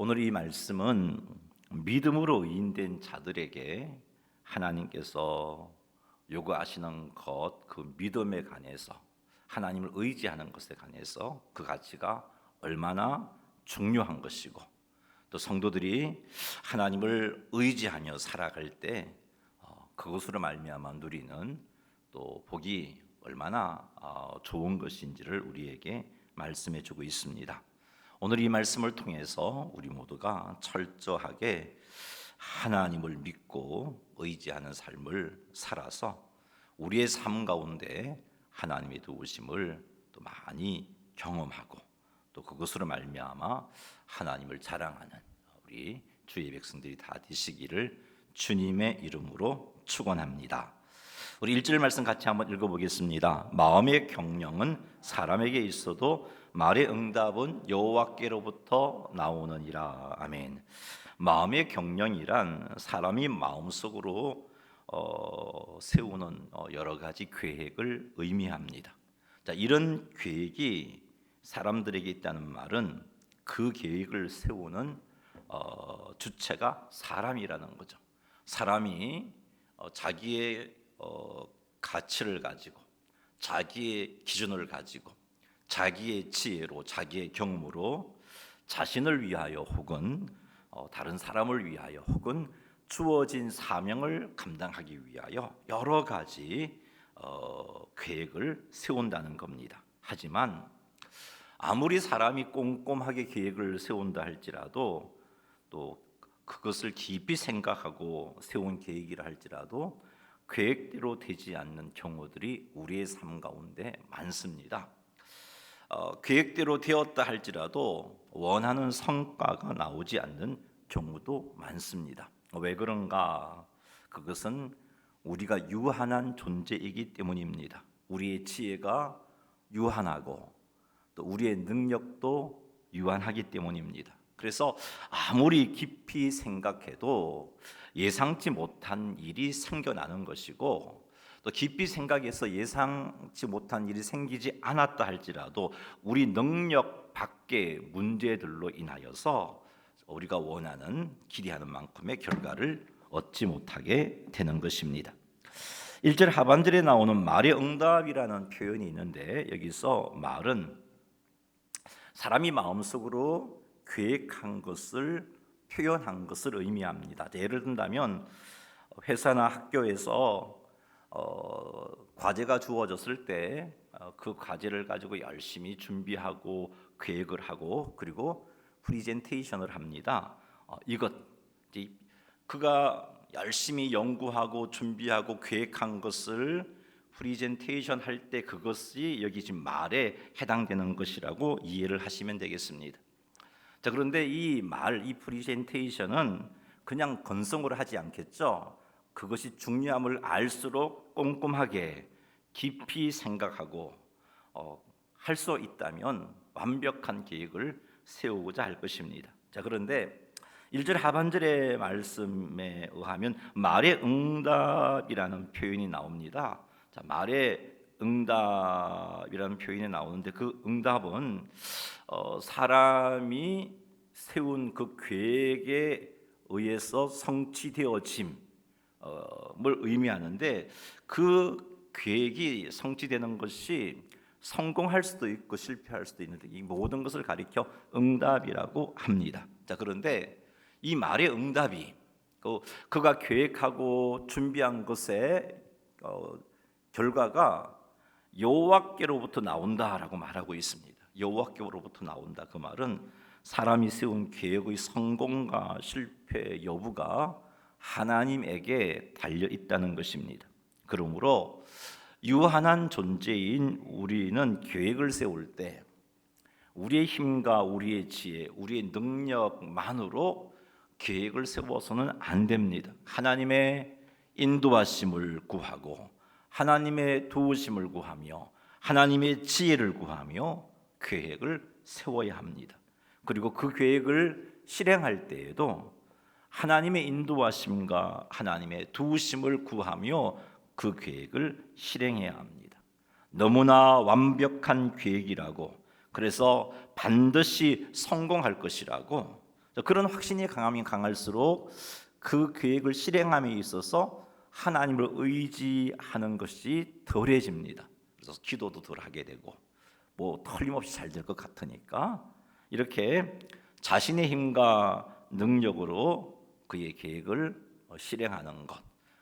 오늘 이 말씀은 믿음으로 의인된 자들에게 하나님께서 요구하시는 것, 그 믿음에 관해서, 하나님을 의지하는 것에 관해서 그 가치가 얼마나 중요한 것이고, 또 성도들이 하나님을 의지하며 살아갈 때 그것으로 말미암아 누리는 또 복이 얼마나 좋은 것인지를 우리에게 말씀해 주고 있습니다. 오늘 이 말씀을 통해서 우리 모두가 철저하게 하나님을 믿고 의지하는 삶을 살아서 우리의 삶 가운데 하나님의 도우심을 또 많이 경험하고, 또 그것으로 말미암아 하나님을 자랑하는 우리 주의 백성들이 다 되시기를 주님의 이름으로 축원합니다. 우리 1절 말씀 같이 한번 읽어보겠습니다. 마음의 경영은 사람에게 있어도 말의 응답은 여호와께로부터 나오느니라. 아멘. 마음의 경영이란 사람이 마음속으로 세우는 여러 가지 계획을 의미합니다. 자, 이런 계획이 사람들에게 있다는 말은 그 계획을 세우는 주체가 사람이라는 거죠. 사람이 자기의 가치를 가지고, 자기의 기준을 가지고, 자기의 지혜로, 자기의 경험으로 자신을 위하여 혹은 다른 사람을 위하여 혹은 주어진 사명을 감당하기 위하여 여러 가지 계획을 세운다는 겁니다. 하지만 아무리 사람이 꼼꼼하게 계획을 세운다 할지라도, 또 그것을 깊이 생각하고 세운 계획이라 할지라도 계획대로 되지 않는 경우들이 우리의 삶 가운데 많습니다. 계획대로 되었다 할지라도 원하는 성과가 나오지 않는 경우도 많습니다. 왜 그런가? 그것은 우리가 유한한 존재이기 때문입니다. 우리의 지혜가 유한하고 또 우리의 능력도 유한하기 때문입니다. 그래서 아무리 깊이 생각해도 예상치 못한 일이 생겨나는 것이고, 또 깊이 생각해서 예상치 못한 일이 생기지 않았다 할지라도 우리 능력 밖의 문제들로 인하여서 우리가 원하는, 기대하는 만큼의 결과를 얻지 못하게 되는 것입니다. 1절 하반절에 나오는 말의 응답이라는 표현이 있는데, 여기서 말은 사람이 마음속으로 계획한 것을 표현한 것을 의미합니다. 예를 든다면 회사나 학교에서 과제가 주어졌을 때 그 과제를 가지고 열심히 준비하고 계획을 하고 그리고 프리젠테이션을 합니다. 그가 열심히 연구하고 준비하고 계획한 것을 프리젠테이션 할 때 그것이 여기 지금 말에 해당되는 것이라고 이해를 하시면 되겠습니다. 자, 그런데 이 프리젠테이션은 그냥 건성으로 하지 않겠죠. 그것이 중요함을 알수록 꼼꼼하게 깊이 생각하고 할 수 있다면 완벽한 계획을 세우고자 할 것입니다. 자, 그런데 1절 하반절의 말씀에 의하면 말의 응답이라는 표현이 나옵니다. 자, 말의 응답이라는 표현이 나오는데 그 응답은 사람이 세운 그 계획에 의해서 성취되어짐을 의미하는데, 그 계획이 성취되는 것이 성공할 수도 있고 실패할 수도 있는데 이 모든 것을 가리켜 응답이라고 합니다. 자, 그런데 이 말의 응답이 그가 계획하고 준비한 것의 결과가 여호와께로부터 나온다라고 말하고 있습니다. 여호와께로부터 나온다. 그 말은 사람이 세운 계획의 성공과 실패 여부가 하나님에게 달려 있다는 것입니다. 그러므로 유한한 존재인 우리는 계획을 세울 때 우리의 힘과 우리의 지혜, 우리의 능력만으로 계획을 세워서는 안 됩니다. 하나님의 인도하심을 구하고 하나님의 도우심을 구하며 하나님의 지혜를 구하며 계획을 세워야 합니다. 그리고 그 계획을 실행할 때에도 하나님의 인도하심과 하나님의 도우심을 구하며 그 계획을 실행해야 합니다. 너무나 완벽한 계획이라고, 그래서 반드시 성공할 것이라고 그런 확신이 강하면 강할수록 그 계획을 실행함에 있어서 하나님을 의지하는 것이 덜해집니다. 그래서 기도도 덜 하게 되고 뭐 틀림없이 잘 될 것 같으니까 이렇게 자신의 힘과 능력으로 그의 계획을 실행하는 것,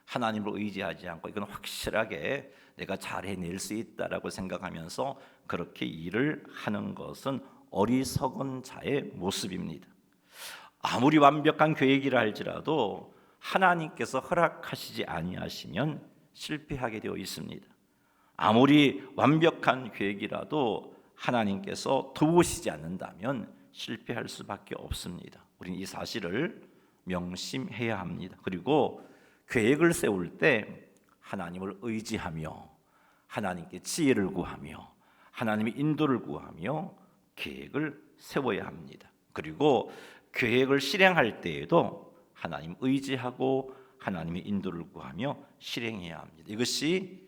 하나님을 의지하지 않고 이건 확실하게 내가 잘 해낼 수 있다라고 생각하면서 그렇게 일을 하는 것은 어리석은 자의 모습입니다. 아무리 완벽한 계획이라 할지라도 하나님께서 허락하시지 아니하시면 실패하게 되어 있습니다. 아무리 완벽한 계획이라도 하나님께서 도우시지 않는다면 실패할 수밖에 없습니다. 우리는 이 사실을 명심해야 합니다. 그리고 계획을 세울 때 하나님을 의지하며 하나님께 지혜를 구하며 하나님의 인도를 구하며 계획을 세워야 합니다. 그리고 계획을 실행할 때에도 하나님 의지하고 하나님의 인도를 구하며 실행해야 합니다. 이것이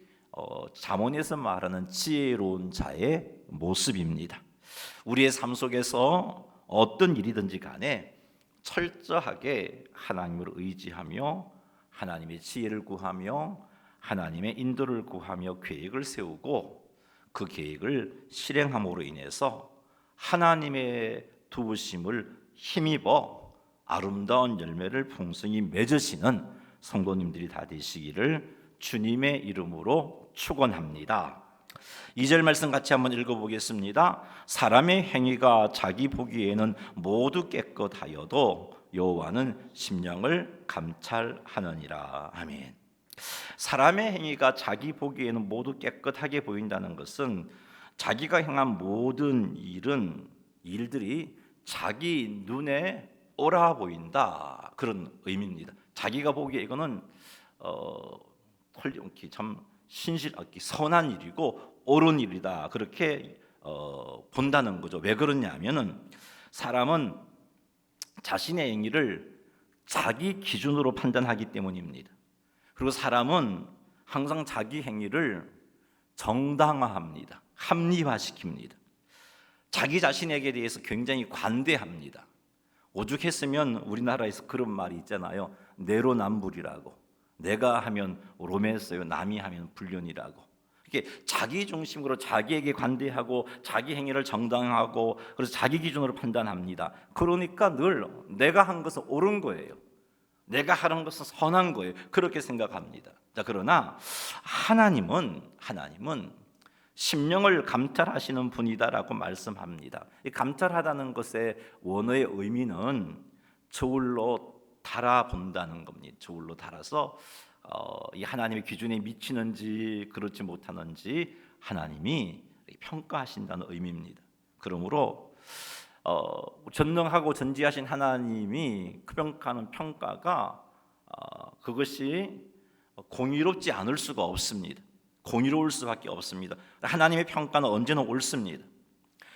잠언에서 말하는 지혜로운 자의 모습입니다. 우리의 삶 속에서 어떤 일이든지 간에 철저하게 하나님을 의지하며 하나님의 지혜를 구하며 하나님의 인도를 구하며 계획을 세우고 그 계획을 실행함으로 인해서 하나님의 도우심을 힘입어 아름다운 열매를 풍성히 맺으시는 성도님들이 다 되시기를 주님의 이름으로 축원합니다. 2절 말씀 같이 한번 읽어보겠습니다. 사람의 행위가 자기 보기에는 모두 깨끗하여도 여호와는 심령을 감찰하느니라. 아멘. 사람의 행위가 자기 보기에는 모두 깨끗하게 보인다는 것은 자기가 행한 모든 일들이 자기 눈에 옳아 보인다, 그런 의미입니다. 자기가 보기에 이거는 참 선한 일이고 옳은 일이다, 그렇게 본다는 거죠. 왜 그러냐면은 사람은 자신의 행위를 자기 기준으로 판단하기 때문입니다. 그리고 사람은 항상 자기 행위를 정당화합니다. 합리화시킵니다. 자기 자신에게 대해서 굉장히 관대합니다. 오죽했으면 우리나라에서 그런 말이 있잖아요. 내로남불이라고. 내가 하면 로맨스요, 남이 하면 불륜이라고. 이게 자기 중심으로 자기에게 관대하고 자기 행위를 정당하고 그래서 자기 기준으로 판단합니다. 그러니까 늘 내가 한 것은 옳은 거예요. 내가 하는 것은 선한 거예요. 그렇게 생각합니다. 자, 그러나 하나님은 심령을 감찰하시는 분이다라고 말씀합니다. 이 감찰하다는 것의 원어의 의미는 저울로 달아본다는 겁니다. 저울로 달아서 이 하나님의 기준에 미치는지 그렇지 못하는지 하나님이 평가하신다는 의미입니다. 그러므로 전능하고 전지하신 하나님이 평가하는 평가가 그것이 공의롭지 않을 수가 없습니다. 공의로울 수밖에 없습니다. 하나님의 평가는 언제나 옳습니다.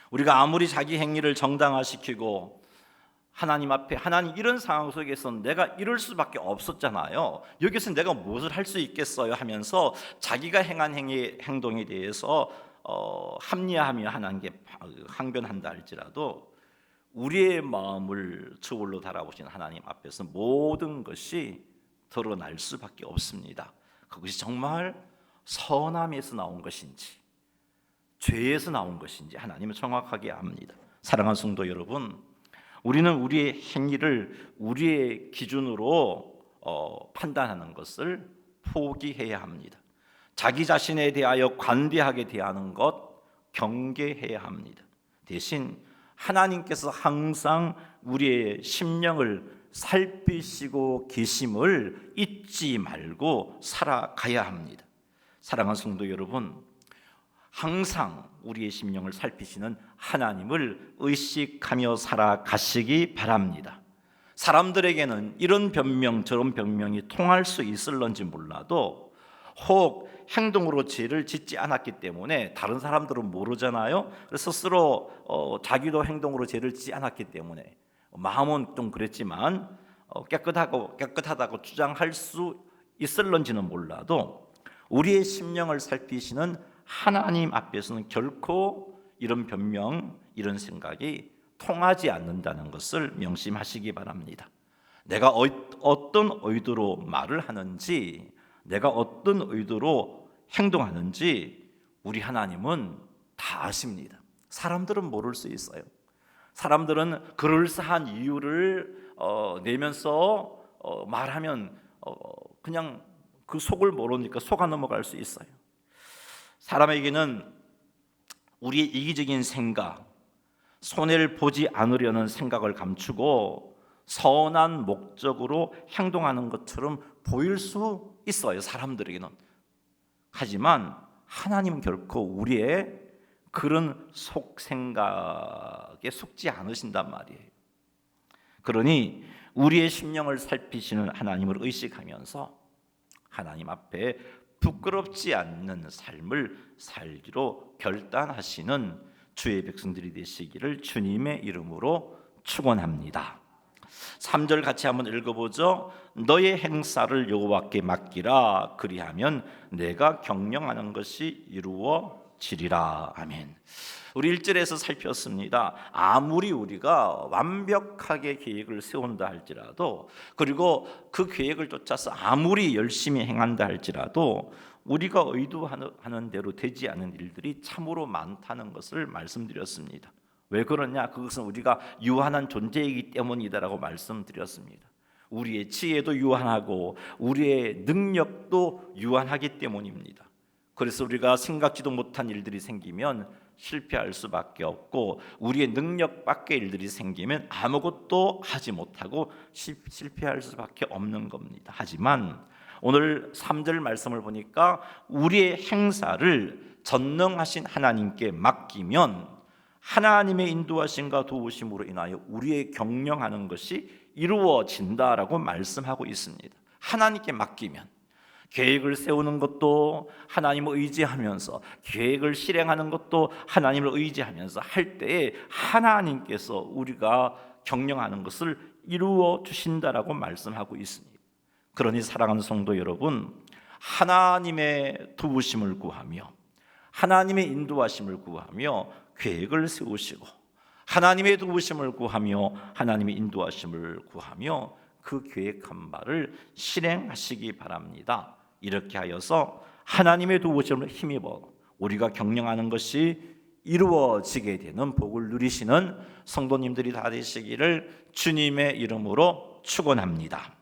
우리가 아무리 자기 행위를 정당화시키고 하나님 앞에 하나님 이런 상황 속에서 내가 이럴 수밖에 없었잖아요. 여기서 내가 무엇을 할 수 있겠어요 하면서 자기가 행한 행동에 대해서 합리화하며 하나님께 항변한다 할지라도 우리의 마음을 저울로 달아보신 하나님 앞에서 모든 것이 드러날 수밖에 없습니다. 그것이 정말 선함에서 나온 것인지 죄에서 나온 것인지 하나님은 정확하게 압니다. 사랑하는 성도 여러분, 우리는 우리의 행위를 우리의 기준으로 판단하는 것을 포기해야 합니다. 자기 자신에 대하여 관대하게 대하는 것 경계해야 합니다. 대신 하나님께서 항상 우리의 심령을 살피시고 계심을 잊지 말고 살아가야 합니다. 사랑하는 성도 여러분, 항상 우리의 심령을 살피시는 하나님을 의식하며 살아가시기 바랍니다. 사람들에게는 이런 변명 저런 변명이 통할 수 있을런지 몰라도 혹 행동으로 죄를 짓지 않았기 때문에 다른 사람들은 모르잖아요. 그래서 스스로 자기도 행동으로 죄를 짓지 않았기 때문에 마음은 좀 그랬지만 깨끗하다고 주장할 수 있을런지는 몰라도 우리의 심령을 살피시는 하나님 앞에서는 결코 이런 변명, 이런 생각이 통하지 않는다는 것을 명심하시기 바랍니다. 내가 어떤 의도로 말을 하는지, 내가 어떤 의도로 행동하는지 우리 하나님은 다 아십니다. 사람들은 모를 수 있어요. 사람들은 그럴싸한 이유를 내면서 말하면 그냥 그 속을 모르니까 속아 넘어갈 수 있어요. 사람에게는 우리의 이기적인 생각, 손해를 보지 않으려는 생각을 감추고 선한 목적으로 행동하는 것처럼 보일 수 있어요, 사람들에게는. 하지만 하나님은 결코 우리의 그런 속생각에 속지 않으신단 말이에요. 그러니 우리의 심령을 살피시는 하나님을 의식하면서 하나님 앞에 부끄럽지 않는 삶을 살기로 결단하시는 주의 백성들이 되시기를 주님의 이름으로 축원합니다. 3절 같이 한번 읽어보죠. 너의 행사를 여호와께 맡기라. 그리하면 내가 경영하는 것이 이루어지리라. 아멘. 우리 1절에서 살폈습니다. 아무리 우리가 완벽하게 계획을 세운다 할지라도, 그리고 그 계획을 쫓아서 아무리 열심히 행한다 할지라도 우리가 의도하는 대로 되지 않은 일들이 참으로 많다는 것을 말씀드렸습니다. 왜 그러냐? 그것은 우리가 유한한 존재이기 때문이다라고 말씀드렸습니다. 우리의 지혜도 유한하고 우리의 능력도 유한하기 때문입니다. 그래서 우리가 생각지도 못한 일들이 생기면 실패할 수밖에 없고, 우리의 능력 밖의 일들이 생기면 아무것도 하지 못하고 실패할 수밖에 없는 겁니다. 하지만 오늘 3절 말씀을 보니까 우리의 행사를 전능하신 하나님께 맡기면 하나님의 인도하심과 도우심으로 인하여 우리의 경영하는 것이 이루어진다라고 말씀하고 있습니다. 하나님께 맡기면, 계획을 세우는 것도 하나님을 의지하면서, 계획을 실행하는 것도 하나님을 의지하면서 할 때에 하나님께서 우리가 경영하는 것을 이루어 주신다라고 말씀하고 있습니다. 그러니 사랑하는 성도 여러분, 하나님의 도우심을 구하며 하나님의 인도하심을 구하며 계획을 세우시고, 하나님의 도우심을 구하며 하나님의 인도하심을 구하며 그 계획한 바를 실행하시기 바랍니다. 이렇게 하여서 하나님의 도우심을 힘입어 우리가 경영하는 것이 이루어지게 되는 복을 누리시는 성도님들이 다 되시기를 주님의 이름으로 축원합니다.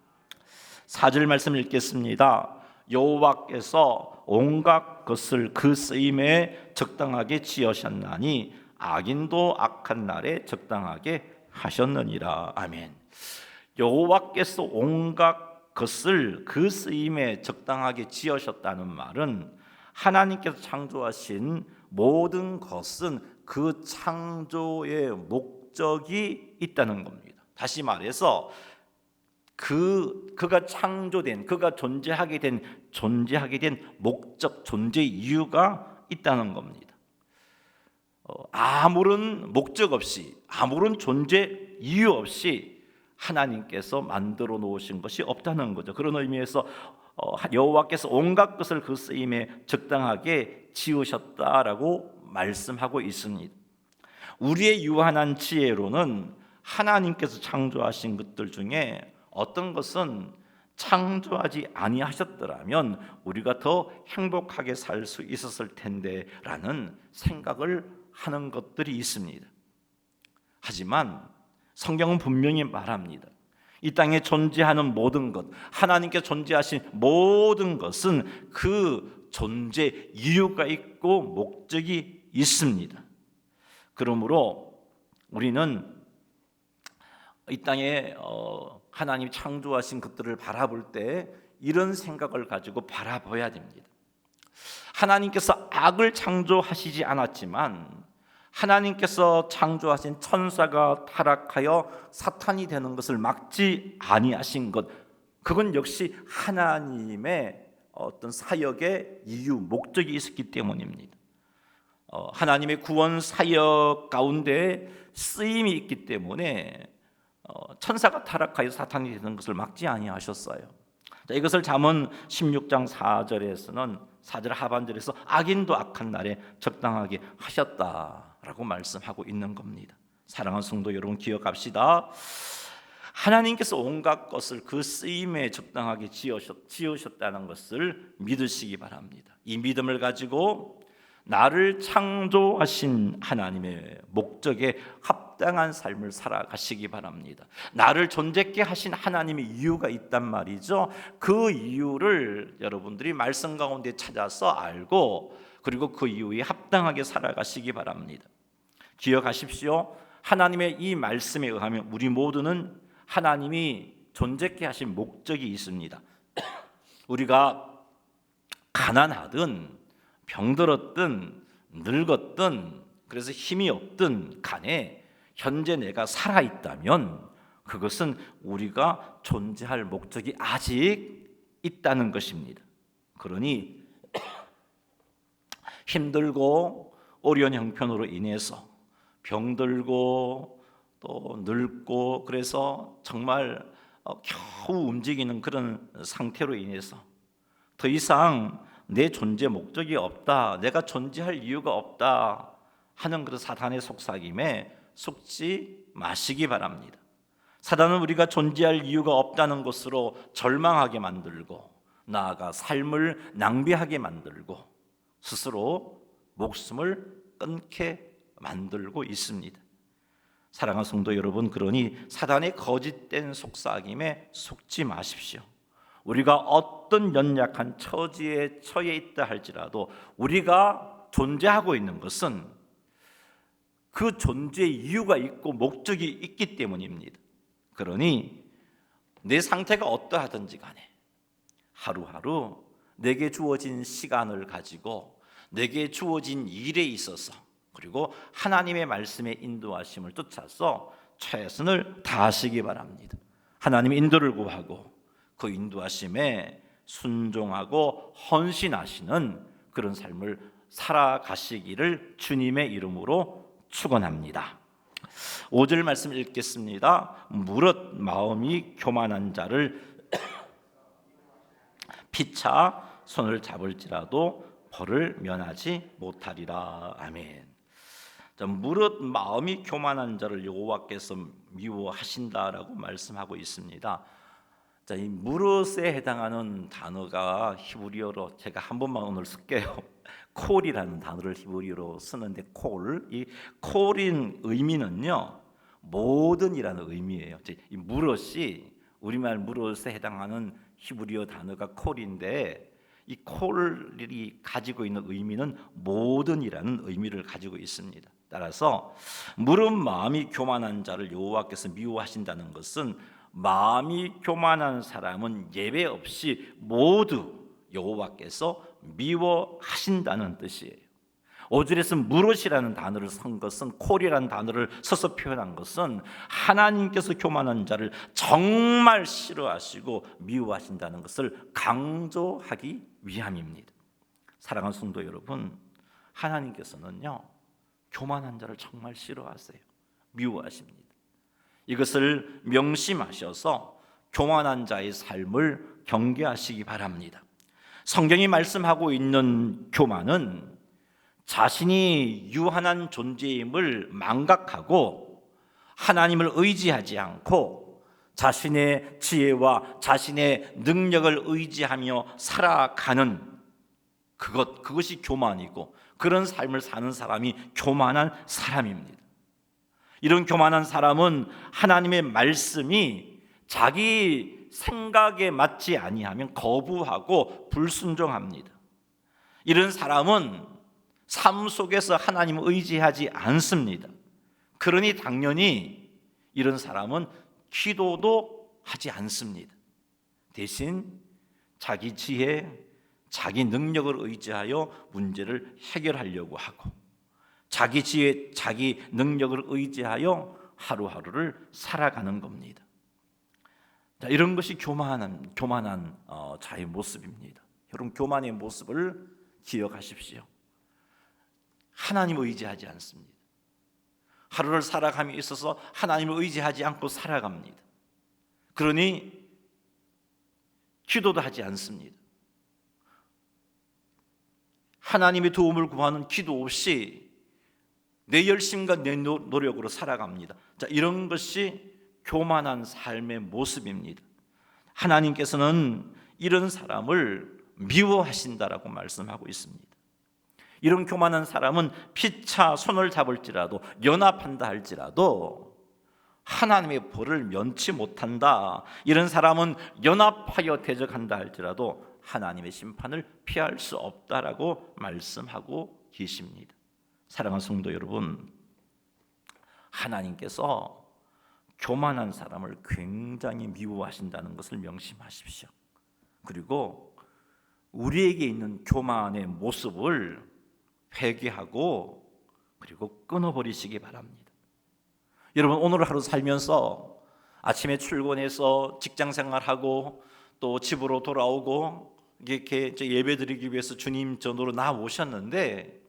4절 말씀 읽겠습니다. 여호와께서 온갖 것을 그 쓰임에 적당하게 지으셨나니 악인도 악한 날에 적당하게 하셨느니라. 아멘. 여호와께서 온갖 것을 그 쓰임에 적당하게 지으셨다는 말은 하나님께서 창조하신 모든 것은 그 창조의 목적이 있다는 겁니다. 다시 말해서 그가 창조된, 그가 존재하게 된 목적, 존재 이유가 있다는 겁니다. 아무런 목적 없이, 아무런 존재 이유 없이 하나님께서 만들어 놓으신 것이 없다는 거죠. 그런 의미에서 여호와께서 온갖 것을 그 쓰임에 적당하게 지으셨다라고 말씀하고 있습니다. 우리의 유한한 지혜로는 하나님께서 창조하신 것들 중에 어떤 것은 창조하지 아니하셨더라면 우리가 더 행복하게 살 수 있었을 텐데라는 생각을 하는 것들이 있습니다. 하지만 성경은 분명히 말합니다. 이 땅에 존재하는 모든 것, 하나님께 존재하신 모든 것은 그 존재 이유가 있고 목적이 있습니다. 그러므로 우리는 이 땅에 하나님 창조하신 것들을 바라볼 때 이런 생각을 가지고 바라봐야 됩니다. 하나님께서 악을 창조하시지 않았지만 하나님께서 창조하신 천사가 타락하여 사탄이 되는 것을 막지 아니하신 것, 그건 역시 하나님의 어떤 사역의 이유, 목적이 있었기 때문입니다. 하나님의 구원 사역 가운데 쓰임이 있기 때문에 천사가 타락하여 사탄이 되는 것을 막지 아니하셨어요. 이것을 잠언 16장 4절에서는 4절 하반절에서 악인도 악한 날에 적당하게 하셨다라고 말씀하고 있는 겁니다. 사랑하는 성도 여러분, 기억합시다. 하나님께서 온갖 것을 그 쓰임에 적당하게 지으셨다는 것을 믿으시기 바랍니다. 이 믿음을 가지고 나를 창조하신 하나님의 목적에 합당한 삶을 살아가시기 바랍니다. 나를 존재케 하신 하나님의 이유가 있단 말이죠. 그 이유를 여러분들이 말씀 가운데 찾아서 알고, 그리고 그 이유에 합당하게 살아가시기 바랍니다. 기억하십시오. 하나님의 이 말씀에 의하면 우리 모두는 하나님이 존재케 하신 목적이 있습니다. 우리가 가난하든 병들었든 늙었든 그래서 힘이 없든 간에 현재 내가 살아있다면 그것은 우리가 존재할 목적이 아직 있다는 것입니다. 그러니 힘들고 어려운 형편으로 인해서 병들고 또 늙고 그래서 정말 겨우 움직이는 그런 상태로 인해서 더 이상 내 존재 목적이 없다, 내가 존재할 이유가 없다 하는 그런 사탄의 속삭임에 속지 마시기 바랍니다. 사단은 우리가 존재할 이유가 없다는 것으로 절망하게 만들고 나아가 삶을 낭비하게 만들고 스스로 목숨을 끊게 만들고 있습니다. 사랑하는 성도 여러분, 그러니 사단의 거짓된 속삭임에 속지 마십시오. 우리가 어떤 연약한 처지에 처해 있다 할지라도 우리가 존재하고 있는 것은 그 존재의 이유가 있고 목적이 있기 때문입니다. 그러니 내 상태가 어떠하든지 간에 하루하루 내게 주어진 시간을 가지고 내게 주어진 일에 있어서 그리고 하나님의 말씀의 인도하심을 쫓아서 최선을 다하시기 바랍니다. 하나님의 인도를 구하고 그 인도하심에 순종하고 헌신하시는 그런 삶을 살아가시기를 주님의 이름으로 축원합니다. 5절 말씀 읽겠습니다. 무릇 마음이 교만한 자를 피차 손을 잡을지라도 벌을 면하지 못하리라. 아멘. 무릇 마음이 교만한 자를 여호와께서 미워하신다라고 말씀하고 있습니다. 자, 이 무릇에 해당하는 단어가 히브리어로 제가 한 번만 오늘 쓸게요. 콜이라는 단어를 히브리어로 쓰는데 이 콜인 의미는요 모든이라는 의미예요. 이 무릇이 우리말 무릇에 해당하는 히브리어 단어가 콜인데 이 콜이 가지고 있는 의미는 모든이라는 의미를 가지고 있습니다. 따라서 무릇 마음이 교만한 자를 여호와께서 미워하신다는 것은 마음이 교만한 사람은 예외 없이 모두 여호와께서 미워하신다는 뜻이에요. 5절에서 무릇이라는 단어를 쓴 것은 콜이라는 단어를 써서 표현한 것은 하나님께서 교만한 자를 정말 싫어하시고 미워하신다는 것을 강조하기 위함입니다. 사랑하는 성도 여러분, 하나님께서는요 교만한 자를 정말 싫어하세요. 미워하십니다. 이것을 명심하셔서 교만한 자의 삶을 경계하시기 바랍니다. 성경이 말씀하고 있는 교만은 자신이 유한한 존재임을 망각하고 하나님을 의지하지 않고 자신의 지혜와 자신의 능력을 의지하며 살아가는 그것이 교만이고 그런 삶을 사는 사람이 교만한 사람입니다. 이런 교만한 사람은 하나님의 말씀이 자기 생각에 맞지 아니하면 거부하고 불순종합니다. 이런 사람은 삶 속에서 하나님을 의지하지 않습니다. 그러니 당연히 이런 사람은 기도도 하지 않습니다. 대신 자기 지혜, 자기 능력을 의지하여 문제를 해결하려고 하고 자기 지혜, 자기 능력을 의지하여 하루하루를 살아가는 겁니다. 자, 이런 것이 교만한 자의 모습입니다. 여러분, 교만의 모습을 기억하십시오. 하나님을 의지하지 않습니다. 하루를 살아감에 있어서 하나님을 의지하지 않고 살아갑니다. 그러니 기도도 하지 않습니다. 하나님의 도움을 구하는 기도 없이 내 열심과 내 노력으로 살아갑니다. 자, 이런 것이 교만한 삶의 모습입니다. 하나님께서는 이런 사람을 미워하신다라고 말씀하고 있습니다. 이런 교만한 사람은 피차 손을 잡을지라도 연합한다 할지라도 하나님의 벌을 면치 못한다. 이런 사람은 연합하여 대적한다 할지라도 하나님의 심판을 피할 수 없다라고 말씀하고 계십니다. 사랑하는 성도 여러분, 하나님께서 교만한 사람을 굉장히 미워하신다는 것을 명심하십시오. 그리고 우리에게 있는 교만의 모습을 회개하고 그리고 끊어버리시기 바랍니다. 여러분, 오늘 하루 살면서 아침에 출근해서 직장 생활하고 또 집으로 돌아오고 이렇게 예배드리기 위해서 주님 전으로 나오셨는데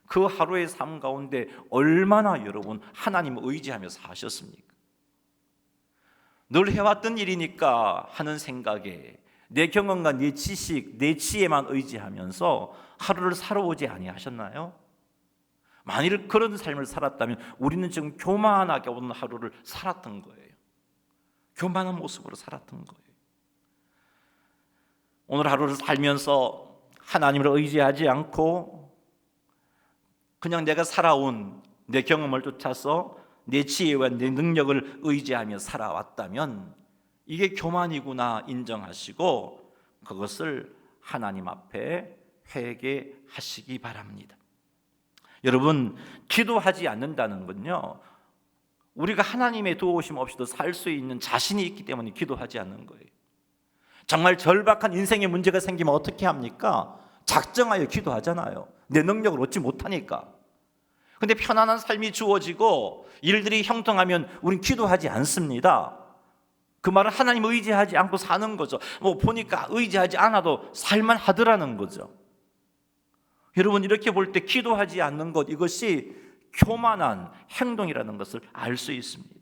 그 하루의 삶 가운데 얼마나 여러분 하나님을 의지하며 사셨습니까? 늘 해왔던 일이니까 하는 생각에 내 경험과 내 지식, 내 지혜만 의지하면서 하루를 살아오지 아니하셨나요? 만일 그런 삶을 살았다면 우리는 지금 교만하게 오는 하루를 살았던 거예요. 교만한 모습으로 살았던 거예요. 오늘 하루를 살면서 하나님을 의지하지 않고 그냥 내가 살아온 내 경험을 쫓아서 내 지혜와 내 능력을 의지하며 살아왔다면 이게 교만이구나 인정하시고 그것을 하나님 앞에 회개하시기 바랍니다. 여러분, 기도하지 않는다는 건요, 우리가 하나님의 도우심 없이도 살 수 있는 자신이 있기 때문에 기도하지 않는 거예요. 정말 절박한 인생의 문제가 생기면 어떻게 합니까? 작정하여 기도하잖아요. 내 능력을 얻지 못하니까. 근데 편안한 삶이 주어지고 일들이 형통하면 우린 기도하지 않습니다. 그 말은 하나님 의지하지 않고 사는 거죠. 보니까 의지하지 않아도 살만 하더라는 거죠. 여러분, 이렇게 볼 때 기도하지 않는 것, 이것이 교만한 행동이라는 것을 알 수 있습니다.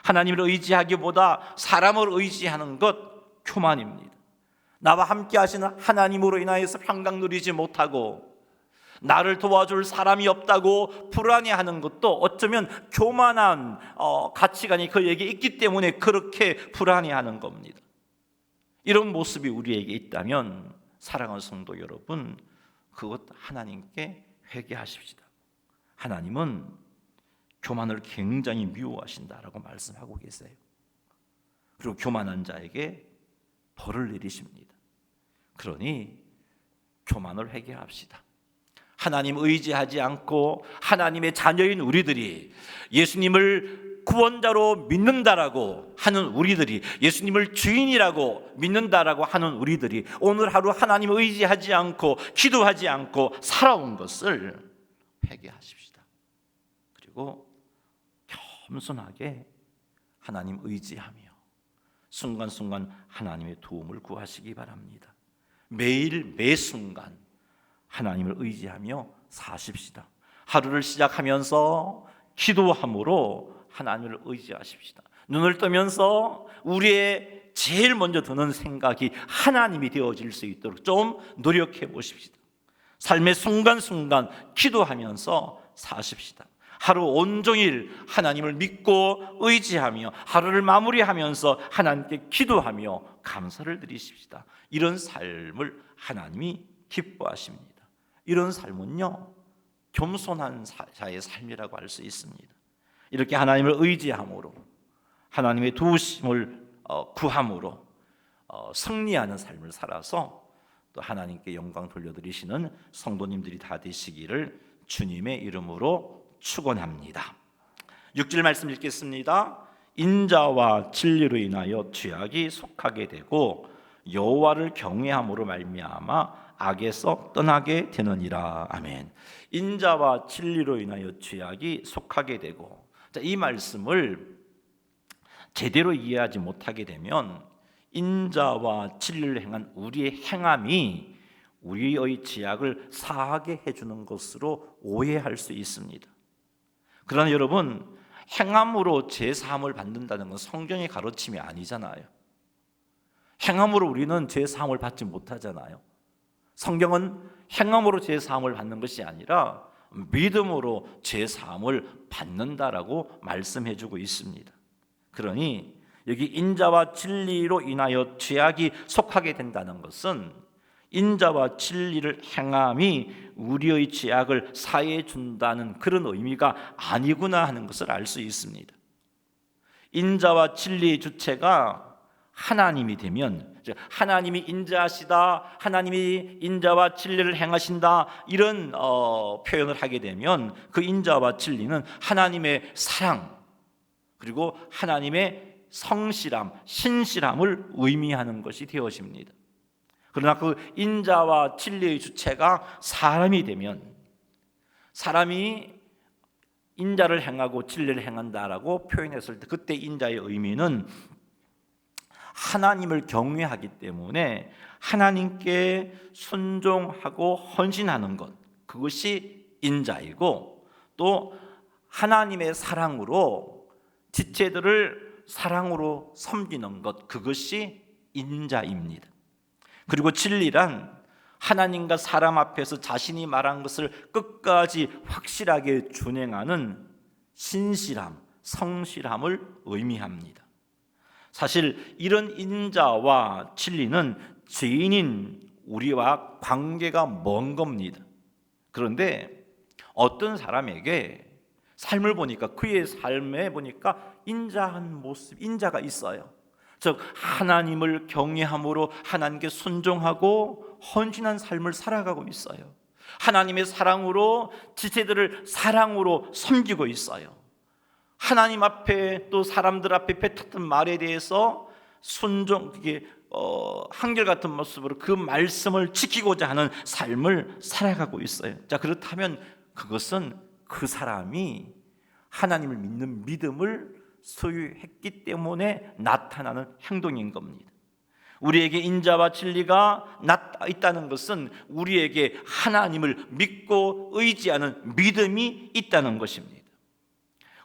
하나님을 의지하기보다 사람을 의지하는 것 교만입니다. 나와 함께 하시는 하나님으로 인하여서 평강 누리지 못하고 나를 도와줄 사람이 없다고 불안해하는 것도 어쩌면 교만한 가치관이 그에게 있기 때문에 그렇게 불안해하는 겁니다. 이런 모습이 우리에게 있다면 사랑하는 성도 여러분, 그것 하나님께 회개하십시다. 하나님은 교만을 굉장히 미워하신다라고 말씀하고 계세요. 그리고 교만한 자에게 벌을 내리십니다. 그러니 교만을 회개합시다. 하나님 의지하지 않고 하나님의 자녀인 우리들이 예수님을 구원자로 믿는다라고 하는 우리들이, 예수님을 주인이라고 믿는다라고 하는 우리들이 오늘 하루 하나님을 의지하지 않고 기도하지 않고 살아온 것을 회개하십시다. 그리고 겸손하게 하나님 의지하며 순간순간 하나님의 도움을 구하시기 바랍니다. 매일 매 순간 하나님을 의지하며 사십시다. 하루를 시작하면서 기도함으로 하나님을 의지하십시다. 눈을 뜨면서 우리의 제일 먼저 드는 생각이 하나님이 되어질 수 있도록 좀 노력해 보십시다. 삶의 순간순간 기도하면서 사십시다. 하루 온종일 하나님을 믿고 의지하며 하루를 마무리하면서 하나님께 기도하며 감사를 드리십시다. 이런 삶을 하나님이 기뻐하십니다. 이런 삶은요, 겸손한 자의 삶이라고 할 수 있습니다. 이렇게 하나님을 의지함으로 하나님의 도우심을 구함으로 승리하는 삶을 살아서 또 하나님께 영광 돌려드리시는 성도님들이 다 되시기를 주님의 이름으로 축원합니다. 6절 말씀 읽겠습니다. 인자와 진리로 인하여 죄악이 속하게 되고 여호와를 경외함으로 말미암아 악에서 떠나게 되느니라. 아멘. 인자와 진리로 인하여 죄악이 속하게 되고, 이 말씀을 제대로 이해하지 못하게 되면 인자와 진리를 행한 우리의 행함이 우리의 죄악을 사하게 해주는 것으로 오해할 수 있습니다. 그러나 여러분, 행함으로 죄 사함을 받는다는 건 성경의 가르침이 아니잖아요. 행함으로 우리는 죄 사함을 받지 못하잖아요. 성경은 행함으로 죄 사함을 받는 것이 아니라 믿음으로 죄 사함을 받는다라고 말씀해 주고 있습니다. 그러니 여기 인자와 진리로 인하여 죄악이 속하게 된다는 것은 인자와 진리를 행함이 우리의 죄악을 사해 준다는 그런 의미가 아니구나 하는 것을 알 수 있습니다. 인자와 진리의 주체가 하나님이 되면, 하나님이 인자하시다, 하나님이 인자와 진리를 행하신다, 이런 표현을 하게 되면 그 인자와 진리는 하나님의 사랑 그리고 하나님의 성실함, 신실함을 의미하는 것이 되어집니다. 그러나 그 인자와 진리의 주체가 사람이 되면, 사람이 인자를 행하고 진리를 행한다라고 표현했을 때 그때 인자의 의미는 하나님을 경외하기 때문에 하나님께 순종하고 헌신하는 것, 그것이 인자이고, 또 하나님의 사랑으로 지체들을 사랑으로 섬기는 것, 그것이 인자입니다. 그리고 진리란 하나님과 사람 앞에서 자신이 말한 것을 끝까지 확실하게 준행하는 신실함, 성실함을 의미합니다. 사실 이런 인자와 진리는 죄인인 우리와 관계가 먼 겁니다. 그런데 어떤 사람에게 삶을 보니까, 그의 삶에 보니까 인자한 모습, 인자가 있어요. 즉 하나님을 경외함으로 하나님께 순종하고 헌신한 삶을 살아가고 있어요. 하나님의 사랑으로 지체들을 사랑으로 섬기고 있어요. 하나님 앞에 또 사람들 앞에 뱉었던 말에 대해서 순종, 그게 한결같은 모습으로 그 말씀을 지키고자 하는 삶을 살아가고 있어요. 자, 그렇다면 그것은 그 사람이 하나님을 믿는 믿음을 소유했기 때문에 나타나는 행동인 겁니다. 우리에게 인자와 진리가 있다는 것은 우리에게 하나님을 믿고 의지하는 믿음이 있다는 것입니다.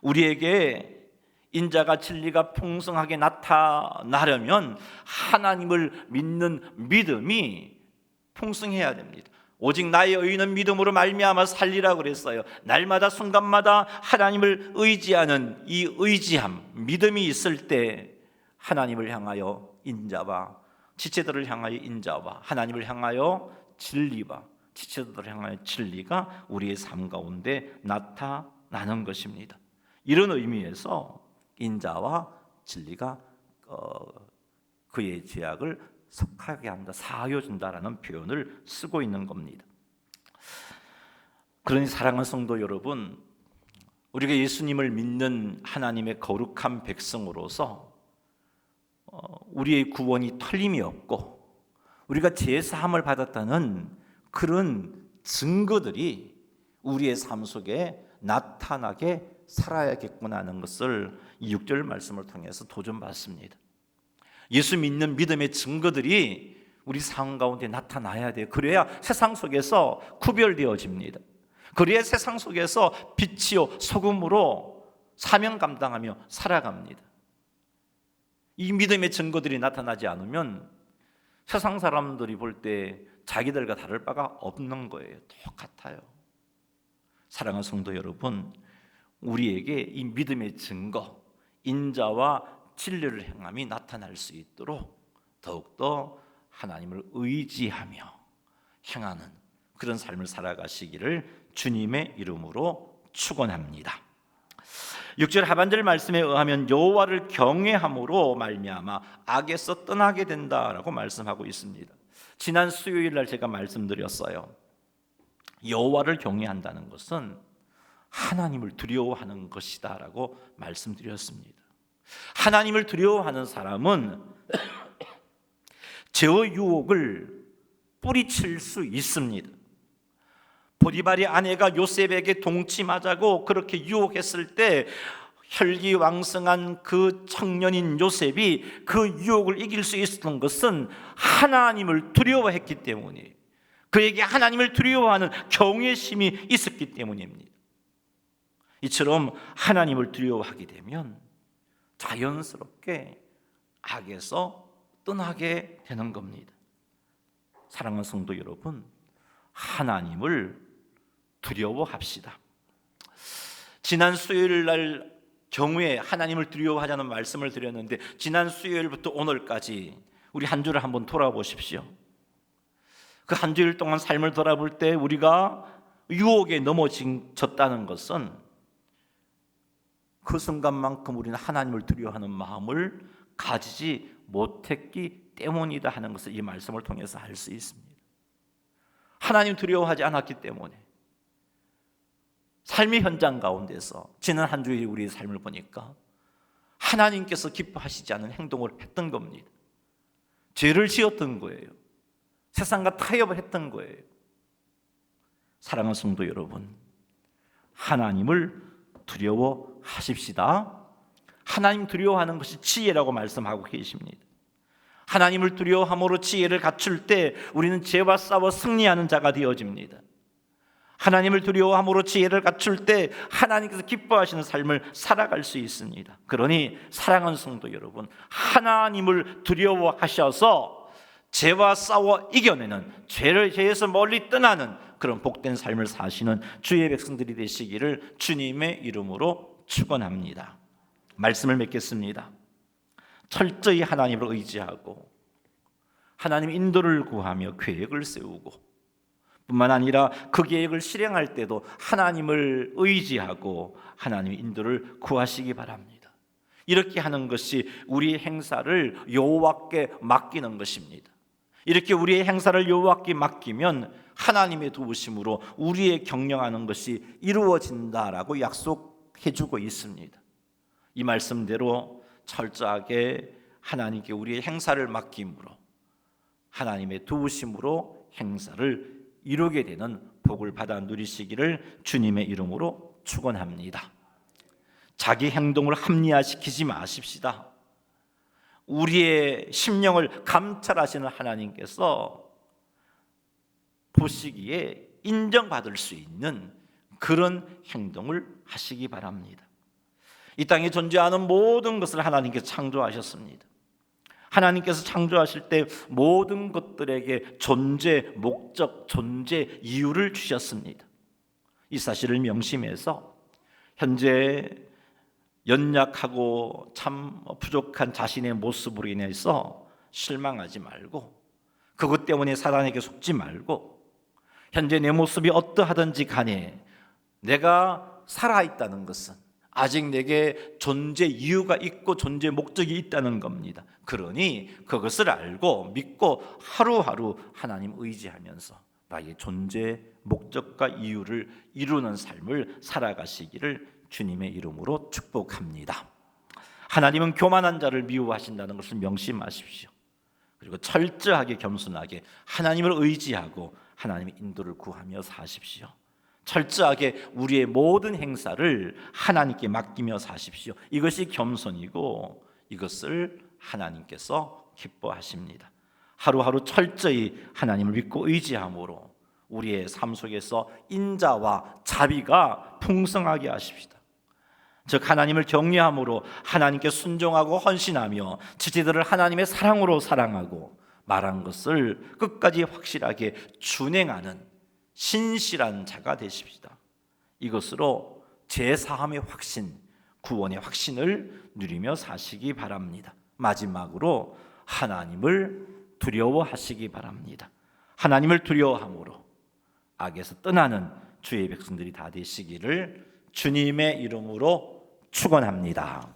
우리에게 인자가 진리가 풍성하게 나타나려면 하나님을 믿는 믿음이 풍성해야 됩니다. 오직 나의 의인은 믿음으로 말미암아 살리라 그랬어요. 날마다 순간마다 하나님을 의지하는 이 의지함, 믿음이 있을 때 하나님을 향하여 인자와 지체들을 향하여 인자와 하나님을 향하여 진리와 지체들을 향하여 진리가 우리의 삶 가운데 나타나는 것입니다. 이런 의미에서 인자와 진리가 그의 죄악을 속하게 한다, 사하여 준다라는 표현을 쓰고 있는 겁니다. 그러니 사랑하는 성도 여러분, 우리가 예수님을 믿는 하나님의 거룩한 백성으로서 우리의 구원이 틀림이 없고 우리가 죄 사함을 받았다는 그런 증거들이 우리의 삶 속에 나타나게 살아야겠구나 하는 것을 이 6절 말씀을 통해서 도전받습니다. 예수 믿는 믿음의 증거들이 우리 삶 가운데 나타나야 돼요. 그래야 세상 속에서 구별되어집니다. 그래야 세상 속에서 빛이요 소금으로 사명 감당하며 살아갑니다. 이 믿음의 증거들이 나타나지 않으면 세상 사람들이 볼 때 자기들과 다를 바가 없는 거예요. 똑같아요. 사랑하는 성도 여러분, 우리에게 이 믿음의 증거, 인자와 진리를 행함이 나타날 수 있도록 더욱더 하나님을 의지하며 행하는 그런 삶을 살아가시기를 주님의 이름으로 축원합니다. 6절 하반절 말씀에 의하면 여호와를 경외함으로 말미암아 악에서 떠나게 된다라고 말씀하고 있습니다. 지난 수요일 날 제가 말씀드렸어요. 여호와를 경외한다는 것은 하나님을 두려워하는 것이다라고 말씀드렸습니다. 하나님을 두려워하는 사람은 죄의 유혹을 뿌리칠 수 있습니다. 보디발의 아내가 요셉에게 동침하자고 그렇게 유혹했을 때 혈기왕성한 그 청년인 요셉이 그 유혹을 이길 수 있었던 것은 하나님을 두려워했기 때문이에요. 그에게 하나님을 두려워하는 경외심이 있었기 때문입니다. 이처럼 하나님을 두려워하게 되면 자연스럽게 악에서 떠나게 되는 겁니다. 사랑하는 성도 여러분, 하나님을 두려워합시다. 지난 수요일 날 경우에 하나님을 두려워하자는 말씀을 드렸는데, 지난 수요일부터 오늘까지 우리 한 주를 한번 돌아보십시오. 그 한 주일 동안 삶을 돌아볼 때 우리가 유혹에 넘어졌다는 것은 그 순간만큼 우리는 하나님을 두려워하는 마음을 가지지 못했기 때문이다 하는 것을 이 말씀을 통해서 알 수 있습니다. 하나님 두려워하지 않았기 때문에 삶의 현장 가운데서 지난 한 주의 우리의 삶을 보니까 하나님께서 기뻐하시지 않은 행동을 했던 겁니다. 죄를 지었던 거예요. 세상과 타협을 했던 거예요. 사랑하는 성도 여러분, 하나님을 두려워하십시다. 하나님 두려워하는 것이 지혜라고 말씀하고 계십니다. 하나님을 두려워함으로 지혜를 갖출 때 우리는 죄와 싸워 승리하는 자가 되어집니다. 하나님을 두려워함으로 지혜를 갖출 때 하나님께서 기뻐하시는 삶을 살아갈 수 있습니다. 그러니 사랑하는 성도 여러분, 하나님을 두려워하셔서 죄와 싸워 이겨내는, 죄에서 멀리 떠나는 그런 복된 삶을 사시는 주의 백성들이 되시기를 주님의 이름으로 축원합니다. 말씀을 맺겠습니다. 철저히 하나님을 의지하고 하나님 인도를 구하며 계획을 세우고, 뿐만 아니라 그 계획을 실행할 때도 하나님을 의지하고 하나님의 인도를 구하시기 바랍니다. 이렇게 하는 것이 우리의 행사를 여호와께 맡기는 것입니다. 이렇게 우리의 행사를 여호와께 맡기면 하나님의 도우심으로 우리의 경영하는 것이 이루어진다라고 약속해주고 있습니다. 이 말씀대로 철저하게 하나님께 우리의 행사를 맡김으로 하나님의 도우심으로 행사를 이루게 되는 복을 받아 누리시기를 주님의 이름으로 축원합니다. 자기 행동을 합리화시키지 마십시다. 우리의 심령을 감찰하시는 하나님께서 보시기에 인정받을 수 있는 그런 행동을 하시기 바랍니다. 이 땅에 존재하는 모든 것을 하나님께서 창조하셨습니다. 하나님께서 창조하실 때 모든 것들에게 존재 목적, 존재 이유를 주셨습니다. 이 사실을 명심해서 현재 연약하고 참 부족한 자신의 모습으로 인해서 실망하지 말고, 그것 때문에 사단에게 속지 말고, 현재 내 모습이 어떠하든지 간에 내가 살아있다는 것은 아직 내게 존재 이유가 있고 존재 목적이 있다는 겁니다. 그러니 그것을 알고 믿고 하루하루 하나님 의지하면서 나의 존재 목적과 이유를 이루는 삶을 살아가시기를 주님의 이름으로 축복합니다. 하나님은 교만한 자를 미워하신다는 것을 명심하십시오. 그리고 철저하게 겸손하게 하나님을 의지하고 하나님의 인도를 구하며 사십시오. 철저하게 우리의 모든 행사를 하나님께 맡기며 사십시오. 이것이 겸손이고 이것을 하나님께서 기뻐하십니다. 하루하루 철저히 하나님을 믿고 의지함으로 우리의 삶 속에서 인자와 자비가 풍성하게 하십시다. 즉 하나님을 경외함으로 하나님께 순종하고 헌신하며 지체들을 하나님의 사랑으로 사랑하고 말한 것을 끝까지 확실하게 준행하는 신실한 자가 되십시다. 이것으로 제사함의 확신, 구원의 확신을 누리며 사시기 바랍니다. 마지막으로 하나님을 두려워하시기 바랍니다. 하나님을 두려워함으로 악에서 떠나는 주의 백성들이 다 되시기를 주님의 이름으로 축원합니다.